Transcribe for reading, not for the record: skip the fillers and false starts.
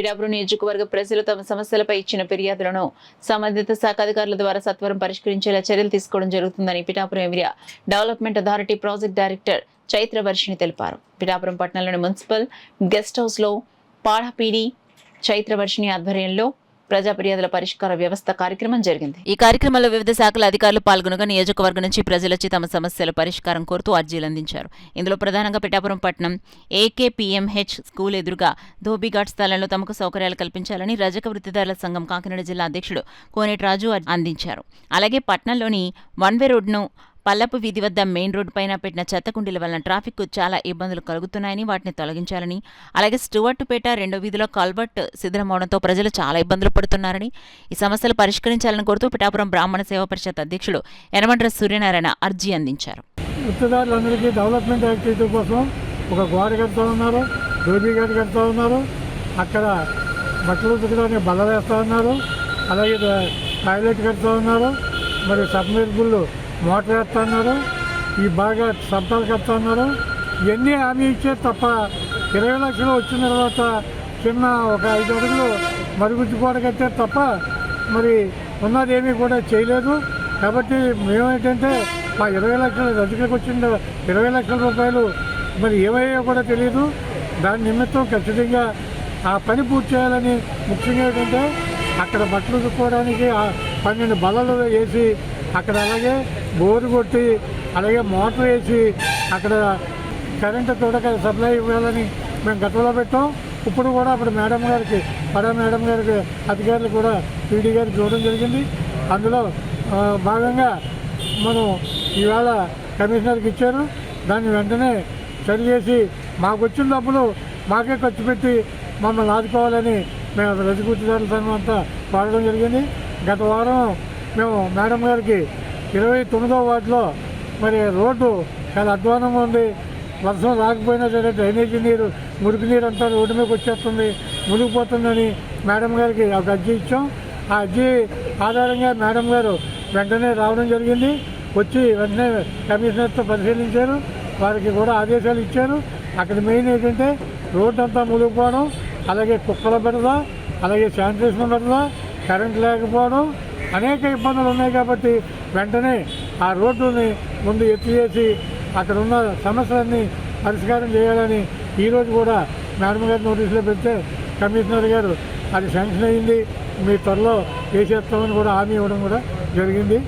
పిఠాపురం నియోజకవర్గ ప్రజలు తమ సమస్యలపై ఇచ్చిన ఫిర్యాదులను సంబంధిత శాఖ అధికారుల ద్వారా సత్వరం పరిష్కరించేలా చర్యలు తీసుకోవడం జరుగుతుందని Pithapuram area development authority project director Chaitravarshini తెలిపారు. పిఠాపురం పట్టణంలోని మున్సిపల్ గెస్ట్ హౌస్ లో పాడపీడి చైత్రవర్షిణి ఆధ్వర్యంలో ప్రజా ఫిర్యాదుల పరిష్కార వ్యవస్థ కార్యక్రమం జరిగింది. ఈ కార్యక్రమంలో వివిధ శాఖల అధికారులు పాల్గొనగా నియోజకవర్గం నుంచి ప్రజలొచ్చి తమ సమస్యల పరిష్కారం కోరుతూ అర్జీలు అందించారు. ఇందులో ప్రధానంగా పిఠాపురం పట్టణం ఏకేపీఎంహెచ్ స్కూల్ ఎదురుగా ధోబీఘాట్ స్థలంలో తమకు సౌకర్యాలు కల్పించాలని రజక వృత్తిదారుల సంఘం కాకినాడ జిల్లా అధ్యక్షుడు కోనేటి రాజు అందించారు. అలాగే పట్టణంలోని వన్వే రోడ్డును పల్లపు వీధి వద్ద మెయిన్ రోడ్డు పైన పెట్టిన చెత్త కుండీల వలన ట్రాఫిక్ చాలా ఇబ్బందులు కలుగుతున్నాయని వాటిని తొలగించాలని, అలాగే స్టూవర్టుపేట రెండో వీధిలో కల్వర్ట్ శిథిలమవడంతో ప్రజలు చాలా ఇబ్బందులు పడుతున్నారని, ఈ సమస్యలు పరిష్కరించాలని కోరుతూ పిఠాపురం బ్రాహ్మణ సేవా పరిషత్ అధ్యక్షుడు యనమండ్ర సూర్యనారాయణ అర్జీ అందించారు. వృత్తిదారులందరికీ డెవలప్మెంట్ యాక్టివిటీ కోసం ఒక గోడ కడుతూ ఉన్నారు, ధోబీ ఘాట్ కడుతూ ఉన్నారు, అక్కడ బట్టలు ఉతకడానికి బల్ల వేస్తూ ఉన్నారు, అలాగే టాయిలెట్ కడుతూ ఉన్నారు, మరి సబ్మెర్సిబుల్ మోటార్ వేస్తూ ఉన్నారు, ఈ బాగా శబ్దాలు కడుతూ ఉన్నారు. ఇవన్నీ హామీ ఇచ్చారు తప్ప 20 లక్షలు వచ్చిన తర్వాత చిన్న ఒక 5 అడుగులు మరుగుజ్జు కూడా కట్టారు తప్ప మరి ఉన్నదేమీ కూడా చేయలేదు. కాబట్టి మేమేంటంటే మా 20 లక్షలు రజకులకు వచ్చిన 20 లక్షల రూపాయలు మరి ఏమయ్యో కూడా తెలియదు. దాని నిమిత్తం ఖచ్చితంగా ఆ పని పూర్తి చేయాలని, ముఖ్యంగా ఏంటంటే అక్కడ బట్టలు ఉతుక్కోవడానికి 12 బల్లలు వేసి అక్కడ అలాగే బోరు కొట్టి అలాగే మోటార్ వేసి అక్కడ కరెంటు తోడక సప్లై ఇవ్వాలని మేము గతంలో పెట్టాం. ఇప్పుడు కూడా అప్పుడు మేడం గారికి అధికారులు కూడా పీడీ గారికి చూడడం జరిగింది. అందులో భాగంగా మనం ఇవాళ కమిషనర్కి ఇచ్చారు. దాన్ని వెంటనే సరి చేసి మాకు వచ్చిన డబ్బులు మాకే ఖర్చు పెట్టి మమ్మల్ని ఆదుకోవాలని మేము రజకూర్తిదారుల సంఘం అంతా వాడడం జరిగింది. గత వారం మేము మేడం గారికి 29వ వార్డులో మరి రోడ్డు చాలా అధ్వానంగా ఉంది, వర్షం రాకపోయినా సరే డ్రైనేజీ నీరు మురికి నీరు అంతా రోడ్డు మీదకి వచ్చేస్తుంది, మునిగిపోతుందని మేడం గారికి ఒక అర్జీ ఇచ్చాం. ఆ అర్జీ ఆధారంగా మేడం గారు వెంటనే రావడం జరిగింది. వచ్చి వెంటనే కమిషనర్తో పరిశీలించారు, వారికి కూడా ఆదేశాలు ఇచ్చారు. అక్కడ మెయిన్ ఏంటంటే రోడ్డు అంతా మునిగిపోవడం, అలాగే కుక్కల బెడద, అలాగే శానిటేషన్ బెడద, కరెంట్ లేకపోవడం, అనేక ఇబ్బందులు ఉన్నాయి. కాబట్టి వెంటనే ఆ రోడ్డుని ముందు ఎత్తివేసి అక్కడ ఉన్న సమస్యలన్నీ పరిష్కారం చేయాలని ఈరోజు కూడా మేడం గారి నోటీసులో పెడితే కమిషనర్ గారు అది శాంక్షన్ అయ్యింది, మీ త్వరలో చేసేస్తామని కూడా హామీ ఇవ్వడం కూడా జరిగింది.